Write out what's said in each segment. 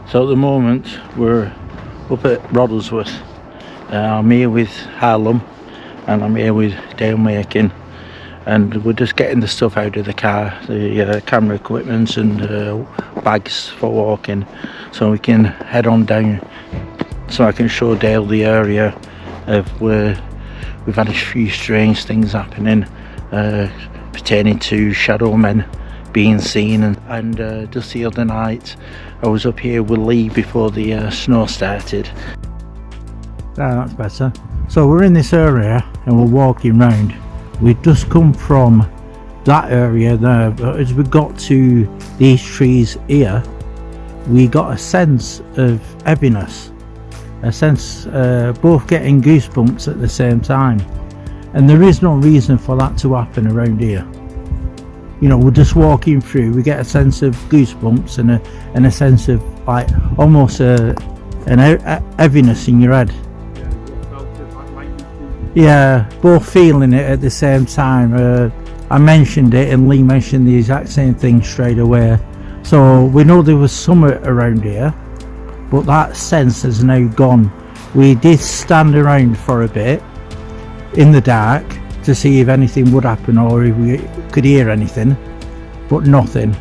So at the moment we're up at Roddlesworth. I'm here with Harlem and I'm here with Dale Makin, and we're just getting the stuff out of the car, the camera equipment and bags for walking, so we can head on down so I can show Dale the area of where we've had a few strange things happening pertaining to shadow men being seen, and just the other night I was up here with Lee before the snow started. That's better. So we're in this area and we're walking round. We've just come from that area there, but as we got to these trees here, we got a sense of heaviness, a sense both getting goosebumps at the same time, and there is no reason for that to happen around here. You know, we're just walking through, we get a sense of goosebumps and a sense of like almost an heaviness in your head. Yeah, both feeling it at the same time. I mentioned it and Lee mentioned the exact same thing straight away. So we know there was somewhere around here, but that sense has now gone. We did stand around for a bit in the dark to see if anything would happen or if we could hear anything, but nothing.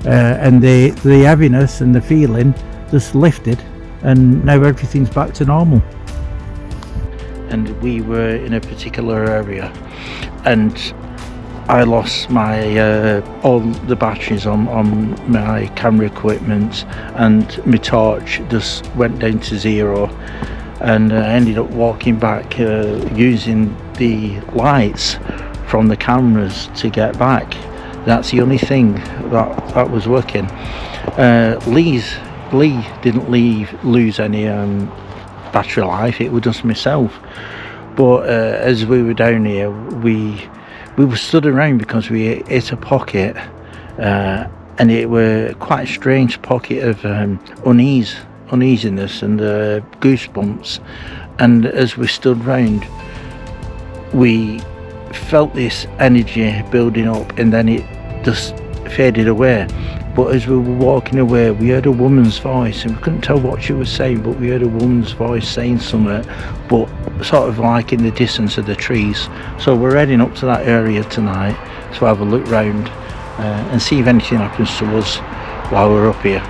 And the heaviness and the feeling just lifted, and now everything's back to normal. And we were in a particular area, and I lost my all the batteries on my camera equipment, and my torch just went down to zero, and I ended up walking back using the lights from the cameras to get back. That's the only thing that was working. Lee didn't lose any battery life, it was just myself. But as we were down here, we were stood around because we hit a pocket, and it were quite a strange pocket of uneasiness and goosebumps. And as we stood round, we felt this energy building up, and then it just faded away. But as we were walking away, we heard a woman's voice, and we couldn't tell what she was saying, but we heard a woman's voice saying something, but sort of like in the distance of the trees. So we're heading up to that area tonight to have a look round and see if anything happens to us while we're up here.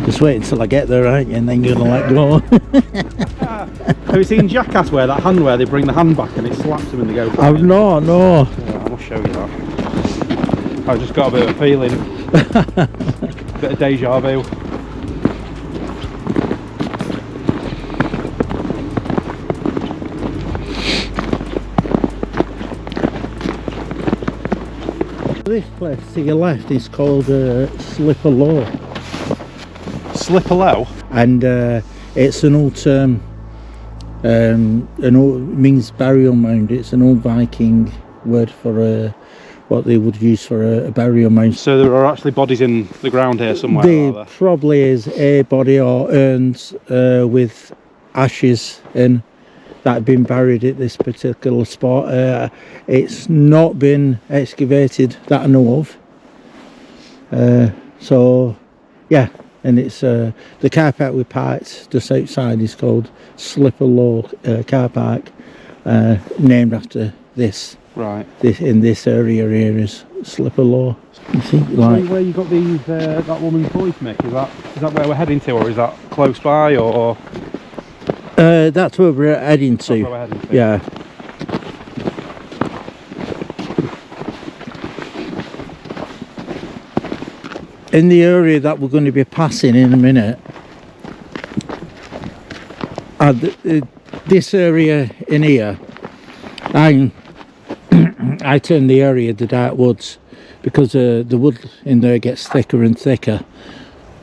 Just wait until I get there, right? And then you're gonna let go. Have you seen Jackass where they bring the hand back and it slaps them and they go? No. Yeah, I'll show you that. I've just got a bit of a feeling, bit of deja vu. This place to your left is called Slipper Low. Slipper Low? And it's an old term, means burial mound. It's an old Viking word for what they would use for a burial mound. So there are actually bodies in the ground here somewhere? There probably is a body or urns with ashes in that have been buried at this particular spot. It's not been excavated that I know of. So yeah, and it's the car park we parked just outside is called Slipper Low car park, named after this. Right. In this area here is Slipper Low. You see, like where you got these that woman's voice, Mick? Is that where we're heading to, or is that close by, or? That's where we're heading to. That's where we're heading to. Yeah. In the area that we're going to be passing in a minute, this area in here I turn the area the dark woods because the wood in there gets thicker and thicker.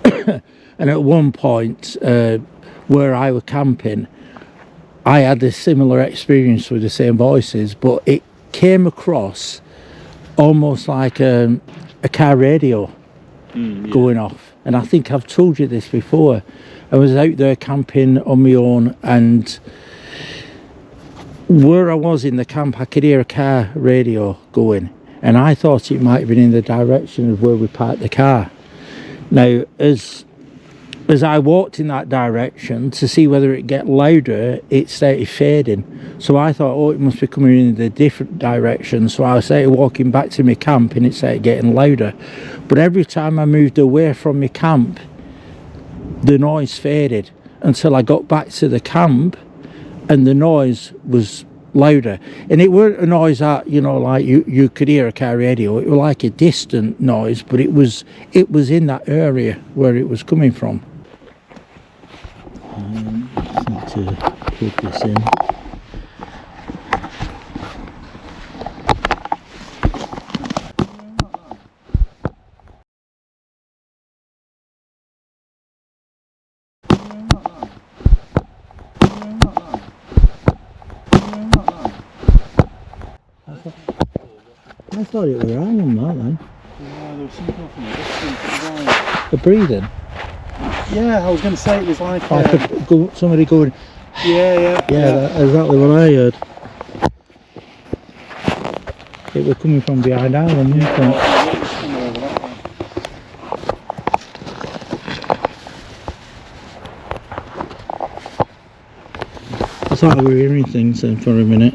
And at one point where I was camping, I had a similar experience with the same voices, but it came across almost like a car radio going off. And I think I've told you this before. I was out there camping on my own, and where I was in the camp I could hear a car radio going, and I thought it might have been in the direction of where we parked the car. Now as I walked in that direction to see whether it get louder, it started fading. So I thought, oh, it must be coming in the different direction. So I started walking back to my camp and it started getting louder. But every time I moved away from my camp, the noise faded until I got back to the camp and the noise was louder. And it weren't a noise that, you know, like you could hear a car radio. It was like a distant noise, but it was in that area where it was coming from. Just need to plug this in. I thought it was wrong on that then. Yeah, there was something off in the distance. The breathing? Yeah, I was going to say it was like somebody going. Yeah. That's exactly what I heard. It was coming from behind Ireland, wasn't it? I thought I were hearing things then for a minute.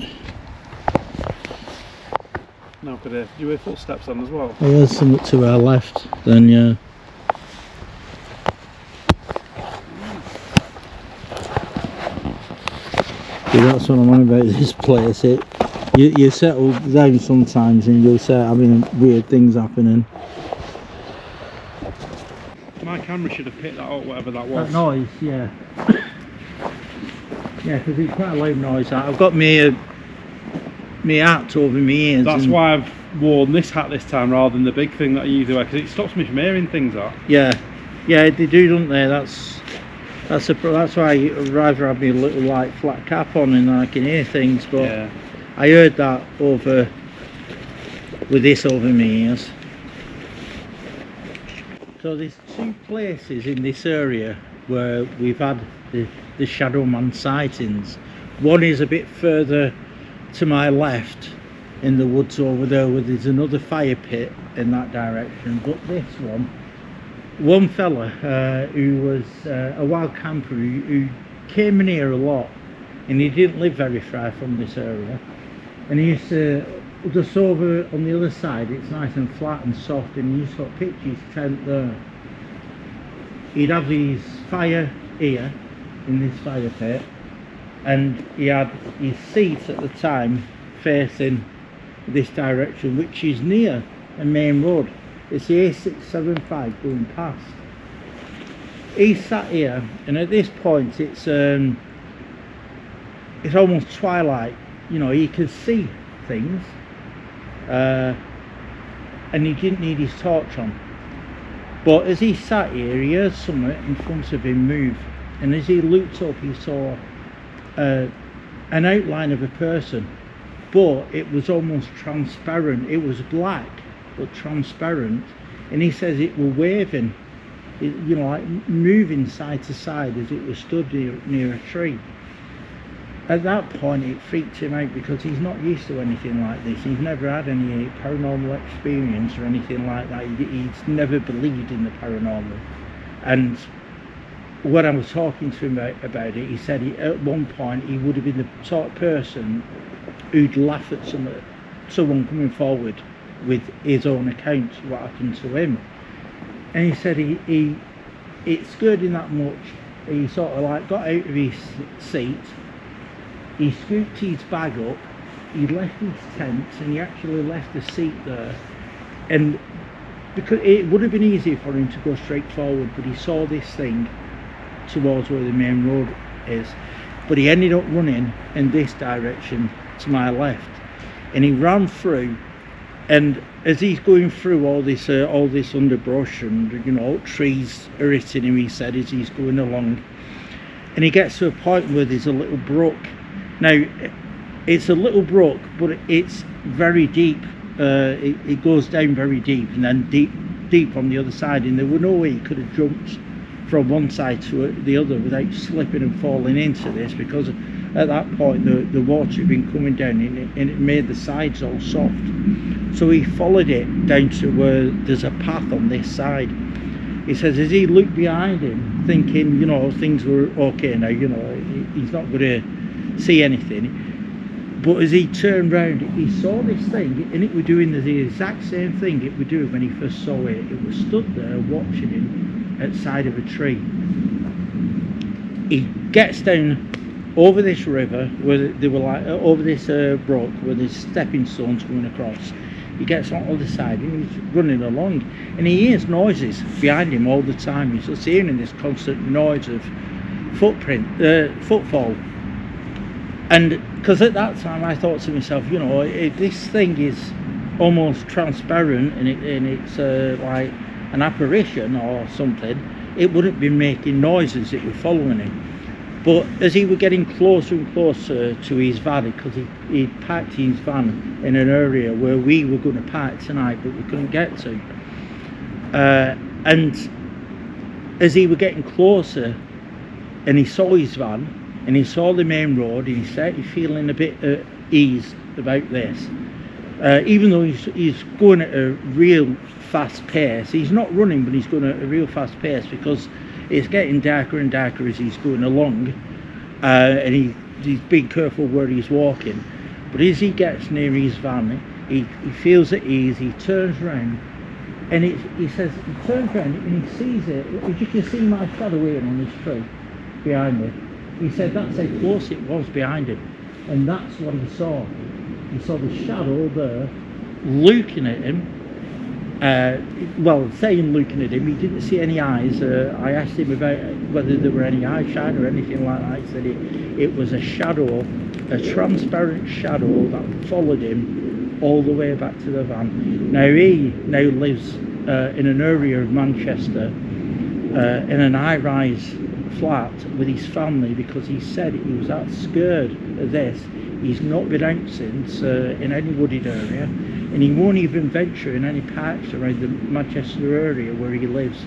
No, did you hear footsteps on as well? I heard something to our left then, yeah. See, that's what I'm on about this place. You settle down sometimes and you'll start having weird things happening. My camera should have picked that up, whatever that was. That noise, yeah. Yeah, because it's quite a loud noise. I've got my hat over my ears. That's why I've worn this hat this time rather than the big thing that I usually wear, because it stops me from hearing things up. Yeah, they do, don't they? That's why I rather have my little like flat cap on and I can hear things. But yeah. I heard that with this over my ears. So there's two places in this area where we've had the shadow man sightings. One is a bit further to my left in the woods over there, where there's another fire pit in that direction. But this one fella who was a wild camper who came in here a lot, and he didn't live very far from this area, and he used to just over on the other side, it's nice and flat and soft, and he used to pitch his tent there. He'd have his fire here in this fire pit, and he had his seat at the time facing this direction, which is near a main road. It's the A675 going past. He sat here, and at this point it's almost twilight, you know, he could see things, and he didn't need his torch on. But as he sat here, he heard something in front of him move, and as he looked up he saw an outline of a person, but it was almost transparent. It was black but transparent, and he says it was waving, you know, like moving side to side as it was stood near a tree. At that point it freaked him out, because he's not used to anything like this. He's never had any paranormal experience or anything like that. He's never believed in the paranormal. And when I was talking to him about it, he said at one point he would have been the sort of person who'd laugh at someone coming forward with his own account of what happened to him. And he said it scared him that much. He sort of like got out of his seat, he scooped his bag up, he left his tent, and he actually left the seat there. And because it would have been easy for him to go straight forward, but he saw this thing towards where the main road is, but he ended up running in this direction to my left, and he ran through. And as he's going through all this underbrush and, you know, trees are hitting him, he said, as he's going along, and he gets to a point where there's a little brook. Now, it's a little brook, but it's very deep. It goes down very deep, and then deep on the other side, and there was no way he could have jumped from one side to the other without slipping and falling into this, because at that point the water had been coming down, and it made the sides all soft. So he followed it down to where there's a path on this side. He says as he looked behind him, thinking, you know, things were okay now, you know, he's not going to see anything, but as he turned round, he saw this thing, and it was doing the exact same thing it would do when he first saw it. It was stood there watching him at the side of a tree. He gets down over this river where they were like over this brook where there's stepping stones coming across. He gets on the other side and he's running along, and he hears noises behind him all the time. He's just hearing this constant noise of footfall. And because at that time I thought to myself, you know, this thing is almost transparent, and it's like an apparition or something, it wouldn't be making noises, it was following him. But as he was getting closer and closer to his van, because he parked his van in an area where we were going to park tonight, but we couldn't get to. And as he was getting closer, and he saw his van, and he saw the main road, and he started feeling a bit at ease about this. Even though he's going at a real fast pace, he's not running, but he's going at a real fast pace, because it's getting darker and darker as he's going along, and he's being careful where he's walking. But as he gets near his van, he feels at ease. He turns round, and he says he turns round and he sees it. You can see my shadow here on this tree behind me. He said that's how close it was behind him, and that's what he saw. He saw the shadow there looking at him. Well, saying looking at him, he didn't see any eyes. I asked him about whether there were any eye shine or anything like that. He said it was a shadow, a transparent shadow that followed him all the way back to the van. Now he lives in an area of Manchester, in an high-rise flat with his family, because he said he was that scared of this. He's not been out since in any wooded area, and he won't even venture in any parks around the Manchester area where he lives.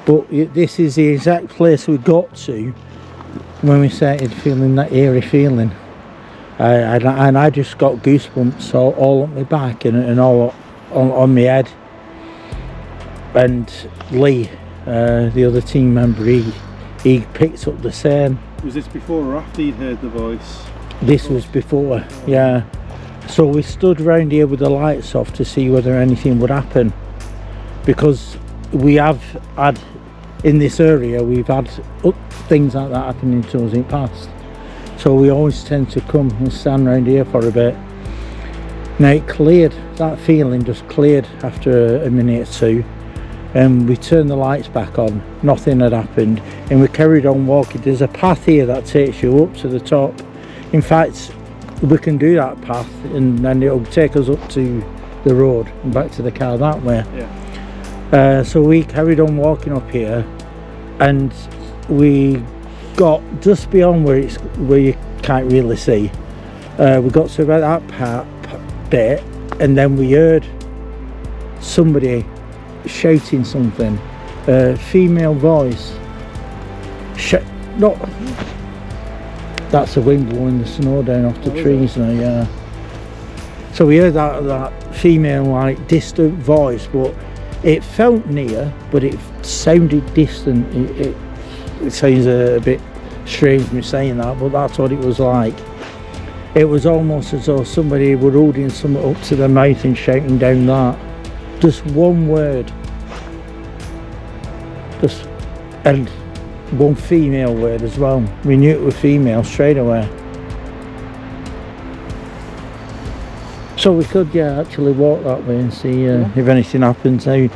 But this is the exact place we got to when we started feeling that eerie feeling. And I just got goosebumps all up my back and all on my head. And Lee, the other team member, he picked up the same. Was this before or after you'd heard the voice? This was before, yeah. So we stood around here with the lights off to see whether anything would happen, because we have had, in this area, we've had things like that happening to us in the past. So we always tend to come and stand around here for a bit. Now it cleared, that feeling just cleared after a minute or two, and we turned the lights back on. Nothing had happened, and we carried on walking. There's a path here that takes you up to the top. In fact, we can do that path, and then it'll take us up to the road and back to the car that way. Yeah. So we carried on walking up here, and we got just beyond where you can't really see. We got to about that bit, and then we heard somebody shouting something, a female voice. Not. That's the wind blowing the snow down off the trees now, yeah. So we heard that female, like, distant voice, but it felt near, but it sounded distant. It sounds a bit strange me saying that, but that's what it was like. It was almost as though somebody were holding something up to their mouth and shouting down that. Just one word. And one female word as well. We knew it was female straight away. So we could actually walk that way and see if anything happens. Now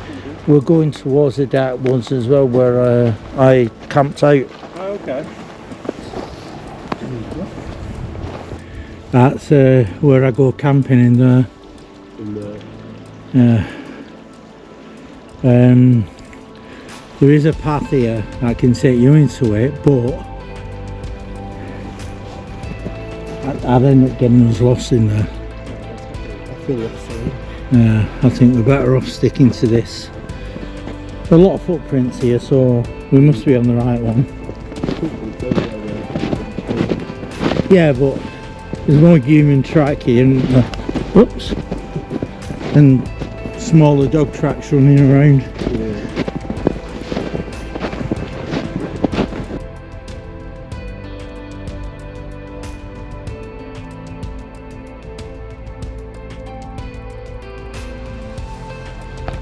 we're going towards the dark woods as well, where I camped out. Oh, okay. That's where I go camping in there. There is a path here that can take you into it, but I'd end up getting us lost in there. I think we're better off sticking to this. There are a lot of footprints here, so we must be on the right one. Yeah, but there's no human track here, and whoops, and smaller dog tracks running around.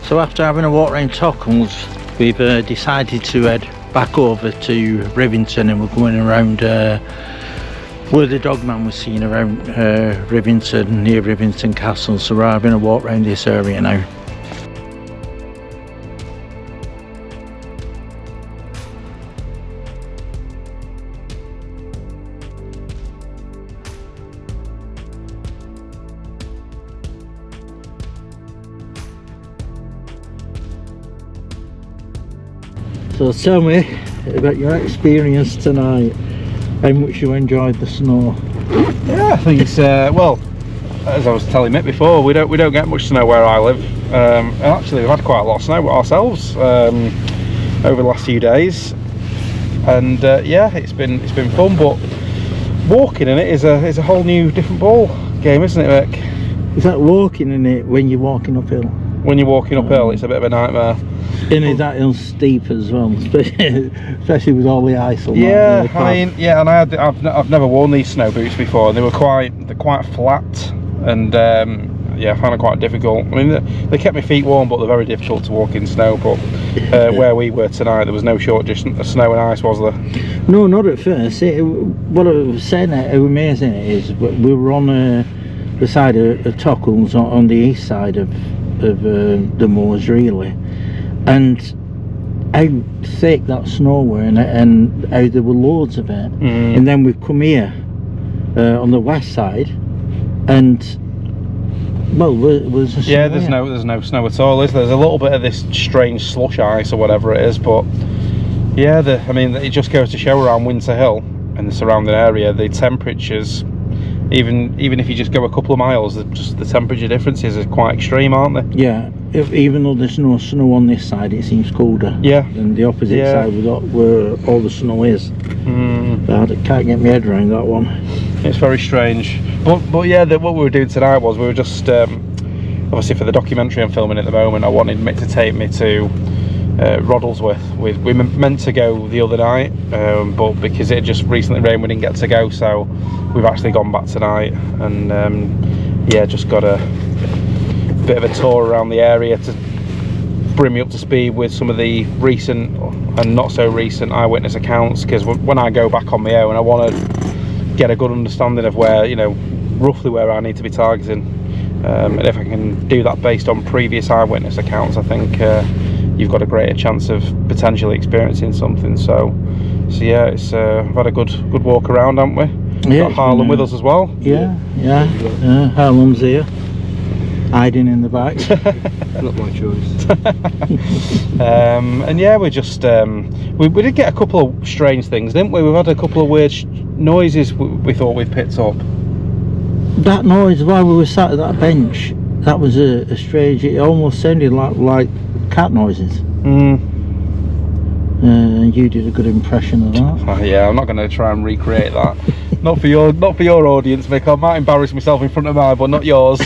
So after having a walk around Tockles, we've decided to head back over to Rivington, and we're going around where the dog man was seen around Rivington, near Rivington Castle. So we're having a walk around this area now. So tell me about your experience tonight, how much you enjoyed the snow. Yeah, I think it's well, as I was telling Mick before, we don't get much snow where I live. And actually we've had quite a lot of snow ourselves over the last few days, and yeah, it's been fun. But walking in it is a whole new different ball game, isn't it, Mick? Is that walking in it when you're walking uphill? When you're walking uphill, it's a bit of a nightmare. And is that hill steep as well, especially with all the ice on yeah, that? I mean, yeah, and I've never worn these snow boots before, and they're quite flat, and yeah, I found it quite difficult. I mean, they kept my feet warm, but they're very difficult to walk in snow. But where we were tonight, there was no shortage of snow and ice, was there? No, not at first. What I was saying, how amazing it is, we were on the side of Tockles, on the east side of the moors, really. And how thick that snow were, and how there were loads of it. And then we've come here on the west side, and well, there's there's no snow at all, is there? There's a little bit of this strange slush ice or whatever it is, but yeah, I mean, it just goes to show around Winter Hill and the surrounding area, the temperatures, even if you just go a couple of miles, the temperature differences are quite extreme, aren't they? Yeah, even though there's no snow on this side, it seems colder. Yeah. Than the opposite side, where all the snow is. But I can't get my head around that one. It's very strange. But yeah, what we were doing tonight was we were just obviously for the documentary I'm filming at the moment, I wanted Mick to take me to Roddlesworth. We were meant to go the other night, but because it had just recently rained, we didn't get to go. So we've actually gone back tonight, and yeah, just got a bit of a tour around the area to bring me up to speed with some of the recent and not so recent eyewitness accounts. Because when I go back on my own, I want to get a good understanding of where, roughly where I need to be targeting, and if I can do that based on previous eyewitness accounts, I think you've got a greater chance of potentially experiencing something. So yeah, it's we've had a good walk around, haven't we? Yeah, got Harlan with us as well. Yeah, Harlan's here, hiding in the back. Not my choice. And yeah, we just we did get a couple of strange things, didn't we? We've had a couple of weird noises we thought we'd picked up. That noise while we were sat at that bench, that was a strange, it almost sounded like cat noises. You did a good impression of that. Yeah, I'm not going to try and recreate that. Not for your audience, Mick. I might embarrass myself in front of mine, but not yours.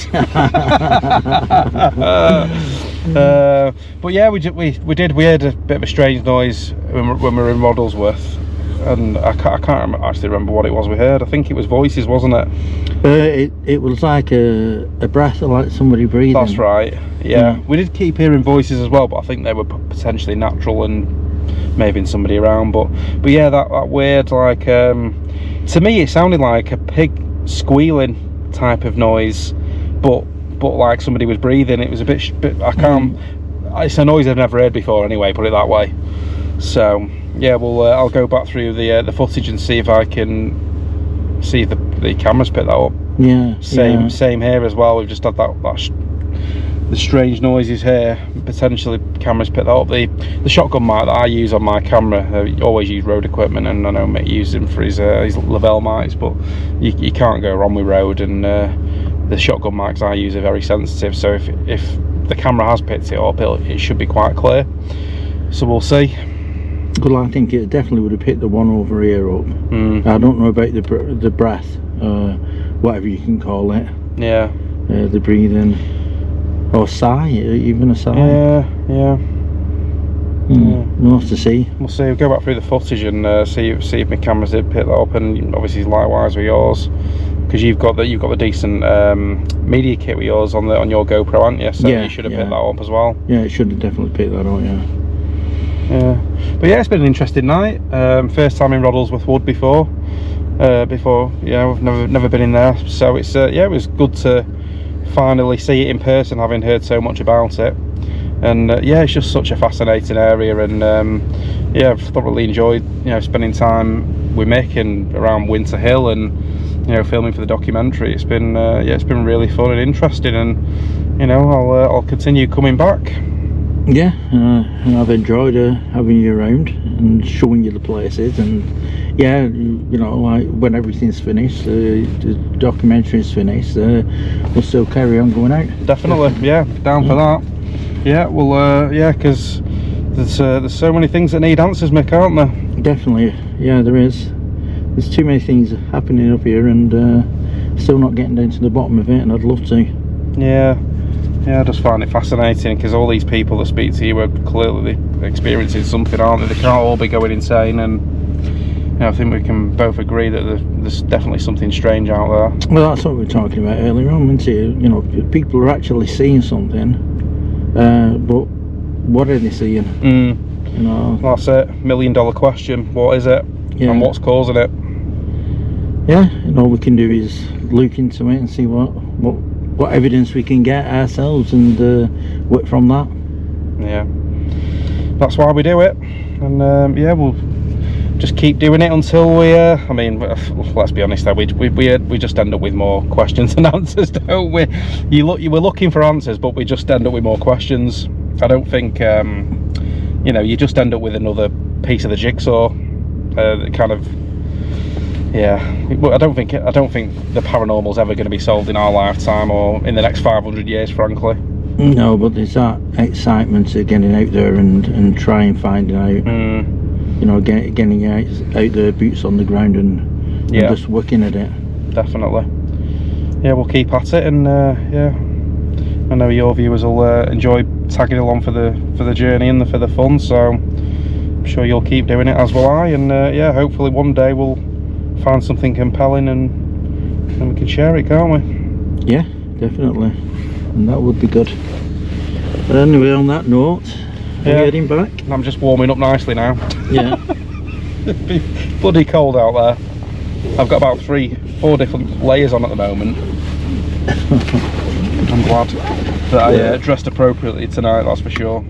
But yeah, we had a bit of a strange noise when we were in Roddlesworth, and I can't actually remember what it was we heard. I think it was voices, wasn't it? It was like a breath, like somebody breathing. That's right. Yeah, we did keep hearing voices as well, but I think they were potentially natural and may have been somebody around, but yeah, that weird, like, to me it sounded like a pig squealing type of noise, but like somebody was breathing. It was a bit I can't, it's a noise I've never heard before anyway, put it that way. So yeah, I'll go back through the footage and see if I can see if the cameras pick that up. Yeah. Same here as well. We've just had the strange noises here. Potentially cameras pick that up. The shotgun mic that I use on my camera, I always use road equipment, and I know Mick uses him for his Lavelle mics, but you can't go wrong with road, and the shotgun mics I use are very sensitive, so if the camera has picked it up, it should be quite clear. So we'll see. Well, I think it definitely would have picked the one over here up. I don't know about the breath, whatever you can call it. Yeah. The breathing, or sigh, even a sigh. Yeah. We'll have to see. We'll see. We'll go back through the footage and see if my cameras did pick that up, and obviously likewise with yours, because you've got the decent media kit with yours on your GoPro, haven't you? So you should have picked that up as well. Yeah, it should have definitely picked that up. Yeah. But yeah, it's been an interesting night. First time in Roddlesworth Wood before. We've never been in there, so it's it was good to finally see it in person, having heard so much about it. And it's just such a fascinating area, and I've thoroughly enjoyed spending time with Mick and around Winter Hill, and filming for the documentary. It's been been really fun and interesting, and I'll continue coming back. Yeah, I've enjoyed having you around and showing you the places, and like when everything's finished, the documentary is finished, we'll still carry on going out. Definitely, down for that. Yeah, well, because there's so many things that need answers, Mick, aren't there? Definitely, yeah, there is. There's too many things happening up here, and still not getting down to the bottom of it, and I'd love to. Yeah, I just find it fascinating, because all these people that speak to you are clearly experiencing something, aren't they? They can't all be going insane, and I think we can both agree that there's definitely something strange out there. Well, that's what we were talking about earlier on, isn't it? People are actually seeing something, but what are they seeing? That's it. $1 million question. What is it? Yeah. And what's causing it? Yeah, and all we can do is look into it and see what evidence we can get ourselves, and work from that. Yeah, that's why we do it, and we'll just keep doing it until we let's be honest though, we just end up with more questions than answers, don't we? You were looking for answers, but we just end up with more questions. I don't think you just end up with another piece of the jigsaw, kind of. Yeah, I don't think the paranormal's ever going to be solved in our lifetime or in the next 500 years, frankly. No, but there's that excitement of getting out there and trying finding out. Getting out there, boots on the ground, and just working at it. Definitely. Yeah, we'll keep at it, and I know your viewers will enjoy tagging along for the journey and for the fun. So I'm sure you'll keep doing it, as will I. And hopefully one day we'll find something compelling and we can share it, can't we? Yeah, definitely, and that would be good. But anyway, on that note, we're heading back. I'm just warming up nicely now. Yeah. It's bloody cold out there. I've got about 3-4 different layers on at the moment. I'm glad that I dressed appropriately tonight, that's for sure.